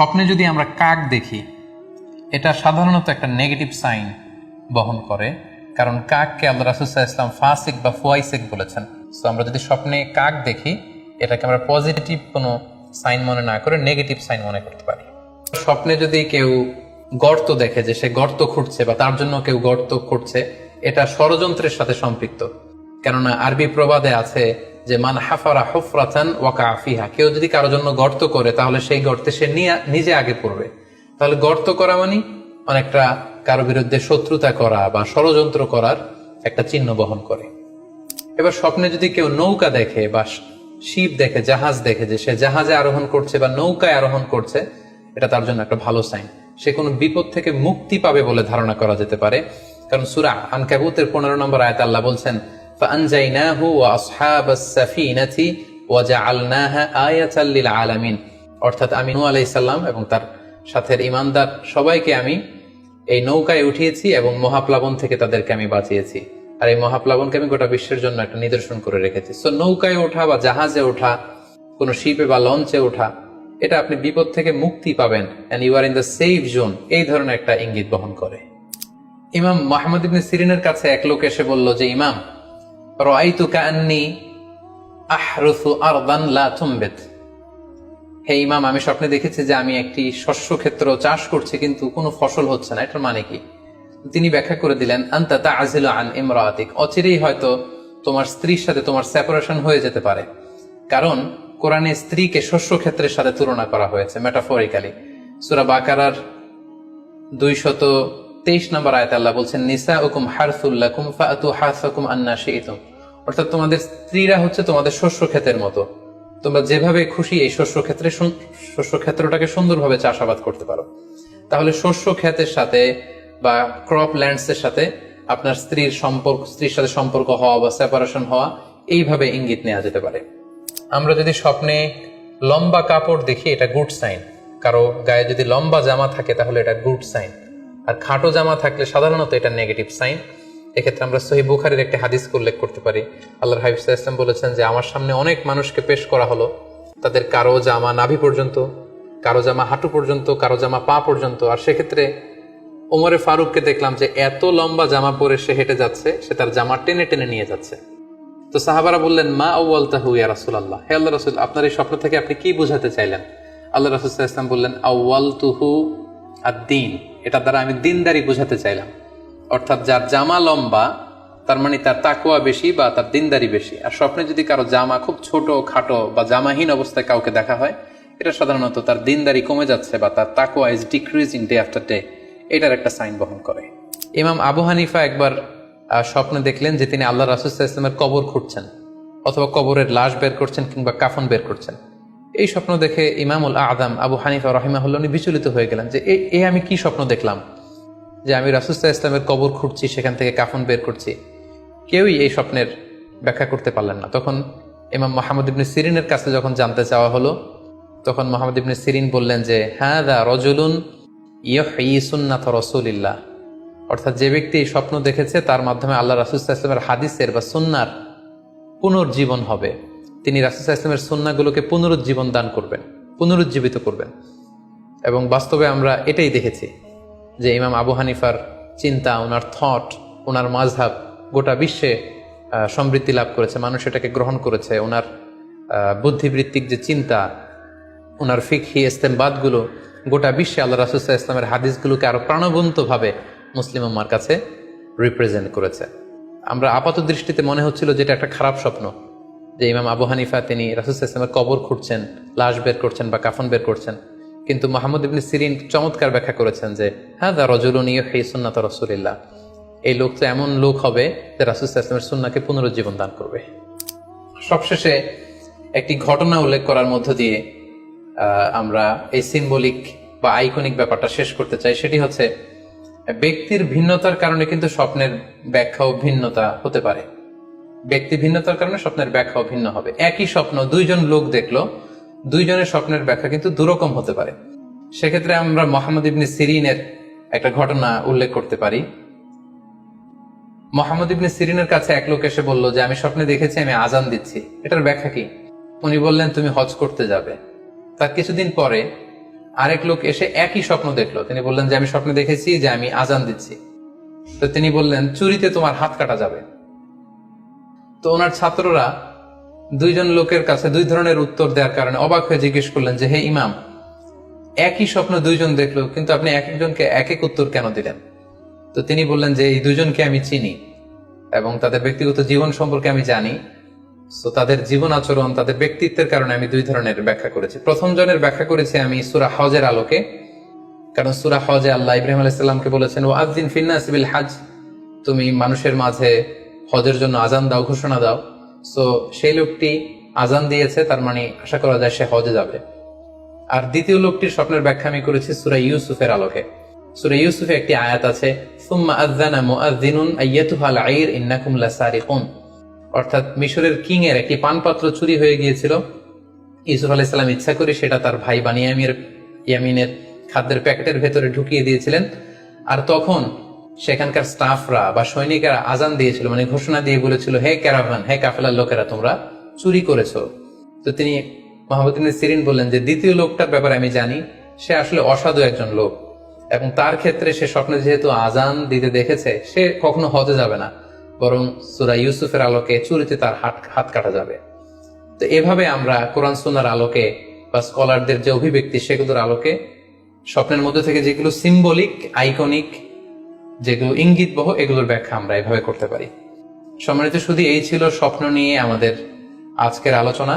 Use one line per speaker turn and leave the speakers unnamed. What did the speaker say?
স্বপ্নে যদি আমরা কাক দেখি, এটা সাধারণত একটা নেগেটিভ সাইন বহন করে, কারণ কাককে আল্লাহ রাসূল সাল্লাল্লাহু আলাইহি ওয়াসাল্লাম ফাসিক বা ফুয়াইসিক বলেছেন। সো আমরা যদি স্বপ্নে কাক দেখি, এটাকে আমরা পজিটিভ কোনো সাইন মনে না করে নেগেটিভ সাইন মনে করতে পারি। স্বপ্নে যদি কেউ গর্ত দেখে, যে সে গর্ত খুঁড়ছে বা তার জন্য কেউ গর্ত খুঁড়ছে, এটা ষড়যন্ত্রের সাথে সম্পৃক্ত। কেননা আরবি প্রবাদে আছে যে মান হাফারা হুফরাতান ওয়াকা ফিহা, কেউ যদি কারোর জন্য গর্ত করে তাহলে সেই গর্তে সে নিজে আগে পড়বে। তাহলে গর্ত করা মানে অনেকটা কারো বিরুদ্ধে শত্রুতা করা বা ষড়যন্ত্র করার একটা চিহ্ন বহন করে। এবার স্বপ্নে যদি কেউ নৌকা দেখে বা শিপ দেখে, জাহাজ দেখে, যে সে জাহাজে আরোহণ করছে বা নৌকায় আরোহণ করছে, এটা তার জন্য একটা ভালো সাইন। সে কোনো বিপদ থেকে মুক্তি পাবে বলে ধারণা করা যেতে পারে। কারণ সূরা আনকাবুতের 15 নম্বর আয়াতে আল্লাহ বলছেন ফাআনজাইনাহু ওয়া আসহাবাস সাফিনাতি ওয়া জাআলনাহা আয়াতাল লিল আলামিন, অর্থাৎ আমি নূহ আলাইহিস সালাম এবং তার সাথের ঈমানদার সবাইকে আমি এই নৌকায় উঠিয়েছি এবং মহাপ্লাবন থেকে তাদেরকে আমি বাঁচিয়েছি। আর এই মহাপ্লাবনকে আমি গোটা বিশ্বের জন্য একটা নিদর্শন করে রেখেছি। সো নৌকায় ওঠা বা জাহাজে ওঠা, কোনো শিপে বা লঞ্চে ওঠা, এটা আপনি বিপদ থেকে মুক্তি পাবেন, and you are in the safe zone, এই ধরনের একটা ইঙ্গিত বহন করে। ইমাম মুহাম্মদ ইবনে সিরিনের কাছে এক লোক এসে বলল যে, ইমাম, রাআইতু কাআন্নী আহরুসু আরদান লা তুমবিত, হে ইমাম, আমি স্বপ্নে দেখেছি যে আমি একটি শস্য ক্ষেত্র চাষ করছি কিন্তু কোনো ফসল হচ্ছে না, এটার মানে কি? তিনি ব্যাখ্যা করে দিলেন, আনতা তা'জিলু আন ইমরাআতিক, অচিরেই হয়তো তোমার স্ত্রীর সাথে তোমার সেপারেশন হয়ে যেতে পারে। কারণ কোরআনে স্ত্রীকে শস্য ক্ষেত্রের সাথে তুলনা করা হয়েছে মেটাফরিক্যালি। সূরা বাকারার 223 নম্বর আয়াতে আল্লাহ বলছেন নিসাউকুম হারসুল লাকুম ফাআতু হারসাকুম আন্না শি'তুম, অর্থাৎ তোমাদের স্ত্রীরা হচ্ছে তোমাদের শস্য ক্ষেতের মতো, তোমরা যেভাবে খুশি এই শস্য ক্ষেত্রটাকে সুন্দরভাবে চাষাবাদ করতে পারো। তাহলে শস্য ক্ষেতের সাথে বা ক্রপ ল্যান্ডস এর সাথে আপনার স্ত্রীর সাথে সম্পর্ক হওয়া বা সেপারেশন হওয়া, এইভাবে ইঙ্গিত নেওয়া যেতে পারে। আমরা যদি স্বপ্নে লম্বা কাপড় দেখি, এটা গুড সাইন। কারো গায়ে যদি লম্বা জামা থাকে তাহলে এটা গুড সাইন, আর খাটো জামা থাকলে সাধারণত এটা নেগেটিভ সাইন। এক্ষেত্রে আমরা সহিহ বুখারীর একটি হাদিস উল্লেখ করতে পারি। আল্লাহর হাবিব সাল্লাল্লাহু আলাইহি ওয়াসাল্লাম বলেছেন যে আমার সামনে অনেক মানুষকে পেশ করা হলো, তাদের কারো জামা নাভি পর্যন্ত, কারো জামা হাঁটু পর্যন্ত, কারো জামা পা পর্যন্ত। আর সেক্ষেত্রে ওমরে ফারুককে দেখলাম যে এত লম্বা জামা পরে সে হেঁটে যাচ্ছে, সে তার জামা টেনে টেনে নিয়ে যাচ্ছে। তো সাহাবারা বললেন, মা আউয়ালতাহু ইয়া রাসূলুল্লাহ, হে আল্লাহর রাসূল, আপনার এই স্বপ্ন থেকে আপনি কি বোঝাতে চাইলেন? আল্লাহ রাসূল সাল্লাল্লাহু আলাইহি ওয়াসাল্লাম বললেন, আউয়ালতুহু আদ-দীন, এটা দ্বারা আমি দিনদারি বোঝাতে চাইলাম। অর্থাৎ যার জামা লম্বা তার মানে তার তাকওয়া বেশি বা তার দিনদারি বেশি। আর স্বপ্নে যদি কারো জামা খুব ছোট খাটো বা জামাহীন অবস্থায় কাউকে দেখা হয়, এটা সাধারণত তার দিনদারি কমে যাচ্ছে বা তার তাকওয়া is decreasing day after day, এটার একটা সাইন বহন করে। ইমাম আবু হানিফা একবার স্বপ্নে দেখলেন যে তিনি আল্লাহ রাসূল সাল্লাল্লাহু আলাইহি ওয়াসাল্লামের কবর খুঁড়ছেন, অথবা কবরের লাশ বের করছেন কিংবা কাফন বের করছেন। এই স্বপ্ন দেখে ইমামুল আযম আবু হানিফা রাহিমাহুল্লাহ বিচলিত হয়ে গেলেন যে এই আমি কি স্বপ্ন দেখলাম, যে আমি রাসূল সাল্লাল্লাহু আলাইহি ওয়াসাল্লামের কবর খুঁড়ছি, সেখান থেকে কাফন বের করছি। কেউই এই স্বপ্নের ব্যাখ্যা করতে পারলেন না। তখন ইমাম মুহাম্মদ ইবনে সিরিনের কাছে যখন জানতে চাওয়া হলো, তখন মুহাম্মদ ইবনে সিরিন বললেন যে হাযা রাজুলুন ইউহয়ি সুন্নাত রাসূলিল্লাহ, অর্থাৎ যে ব্যক্তি এই স্বপ্ন দেখেছে তার মাধ্যমে আল্লাহ রাসূল সাল্লাল্লাহু আলাইহি ওয়াসাল্লামের হাদিসের বা সুন্নাহর পুনর্জীবন হবে। তিনি রাসূল সাল্লাল্লাহু আলাইহি ওয়াসাল্লামের সুন্নাহগুলোকে পুনরুজ্জীবন দান করবেন, পুনরুজ্জীবিত করবেন। এবং বাস্তবে আমরা এটাই দেখেছি যে ইমাম আবু হানিফার চিন্তা, ওনার থট, ওনার মাযহাব গোটা বিশ্বে সমৃদ্ধি লাভ করেছে, মানুষ এটাকে গ্রহণ করেছে। ওনার বুদ্ধিবৃত্তিক যে চিন্তা, ওনার ফিকহি ইস্তেমবাদগুলো গোটা বিশ্বে আল্লাহ রাসূল সাল্লাল্লাহু আলাইহি ওয়াসাল্লামের হাদিসগুলোকে আরো প্রাণবন্তভাবে মুসলিম উম্মার কাছে রিপ্রেজেন্ট করেছে। আমরা আপাত দৃষ্টিতে মনে হচ্ছিল যে এটা একটা খারাপ স্বপ্ন, যে ইমাম আবু হানিফা তিনি রাসূল সাল্লাল্লাহু আলাইহি ওয়াসাল্লামের কবর খুঁড়ছেন, লাশ বের করছেন বা কাফন বের করছেন। কিন্তু মুহাম্মদ ইবনে সিরিন চমৎকার ব্যাখ্যা করেছেন যে হাযা রাজুলুন ইউহয়ি সুন্নাত রাসূলিল্লাহ, এই লোক তো এমন লোক হবে যে রাসূল সাল্লাল্লাহু আলাইহি ওয়াসাল্লামের সুন্নাহকে পুনরুজ্জীবন দান করবে। সবশেষে একটি ঘটনা উল্লেখ করার মধ্য দিয়ে আমরা এই সিম্বলিক বা আইকনিক ব্যাপারটা শেষ করতে চাই। সেটি হচ্ছে ব্যক্তির ভিন্নতার কারণে কিন্তু স্বপ্নের ব্যাখ্যাও ভিন্নতা হতে পারে। ব্যক্তি ভিন্নতার কারণে স্বপ্নের ব্যাখ্যাও ভিন্ন হবে। একই স্বপ্ন দুইজন লোক দেখলো, দুইজনের স্বপ্নের ব্যাখ্যা কিন্তু দুরকম হতে পারে। সেক্ষেত্রে আমরা মুহাম্মদ ইবনে সিরিনের একটা ঘটনা উল্লেখ করতে পারি। মুহাম্মদ ইবনে সিরিনের কাছে এক লোক এসে বলল যে আমি স্বপ্নে দেখেছি আমি আজান দিচ্ছি, এটার ব্যাখ্যা কি? উনি বললেন তুমি হজ করতে যাবে। তার কিছুদিন পরে আরেক লোক এসে একই স্বপ্ন দেখলো, তিনি বললেন যে আমি স্বপ্নে দেখেছি যে আমি আজান দিচ্ছি। তো তিনি বললেন চুরিতে তোমার হাত কাটা যাবে। তো ওনার ছাত্ররা দুইজন লোকের কাছে দুই ধরনের উত্তর দেওয়ার কারণে অবাক হয়ে জিজ্ঞেস করলেন যে হে ইমাম, একই স্বপ্ন দুইজন দেখলো, কিন্তু আপনি এক একজনকে এক এক উত্তর কেন দিলেন? তো তিনি বললেন যে এই দুজনকে আমি চিনি এবং তাদের ব্যক্তিগত জীবন সম্পর্কে আমি জানি, তো তাদের জীবন আচরণ, তাদের ব্যক্তিত্বের কারণে আমি দুই ধরনের ব্যাখ্যা করেছি। প্রথম জনের ব্যাখ্যা করেছি আমি সূরা হজের আলোকে, কারণ সূরা হজে আল্লাহ ইব্রাহিম আলাইহিস সালামকে বলেছেন ওয়া আযযিন ফিন-নাস বিল হজ, তুমি মানুষের মাঝে হজের জন্য আজান দাও, ঘোষণা দাও। সো সেই লোকটি আজান দিয়েছে, তার মানে আশা করা যায় সে হজে যাবে। আর দ্বিতীয় লোকটির স্বপ্নের ব্যাখ্যা আমি করেছি সূরা ইউসুফের আলোকে। সূরা ইউসুফে একটি আয়াত আছে সুম্মা আযযানা মুআযযিনুন আইয়াতুহাল আইর ইন্নাকুম লাসারিকুন, অর্থাৎ মিশরের কিং এর একটি পানপাত্র চুরি হয়ে গিয়েছিল। ইউসুফ আলাইহিস সালাম ইচ্ছা করে সেটা তার ভাই ইয়ামিনের খাদ্যের প্যাকেটের ভেতরে ঢুকিয়ে দিয়েছিলেন। আর তখন সেখানকার স্টাফরা বা সৈনিকেরা আজান দিয়েছিল, মানে ঘোষণা দিয়ে বলেছিল হে ক্যারাভান, হে কাফেলার লোকেরা, তোমরা চুরি করেছো। তো তিনি মুহাম্মদ ইবনে সিরিন বললেন যে দ্বিতীয় লোকটার ব্যাপারে আমি জানি, সে আসলে অসাধু একজন লোক, এবং তার ক্ষেত্রে সে স্বপ্নে যেহেতু আজান দিতে দেখেছে, সে কখনো হজে যাবে না, বরং সূরা ইউসুফের আলোকে চুরিতে তার হাত কাটা যাবে। তো এভাবে আমরা কোরআন সুন্নাহর আলোকে বা স্কলারদের যে অভিব্যক্তি সেগুলোর আলোকে স্বপ্নের মধ্যে থেকে যেগুলো সিম্বলিক, আইকনিক, যেগুলো ইঙ্গিতবহ, এগুলোর ব্যাখ্যা আমরা এভাবে করতে পারি। সম্মানিত শুধু এই ছিল স্বপ্ন নিয়ে আমাদের আজকের আলোচনা।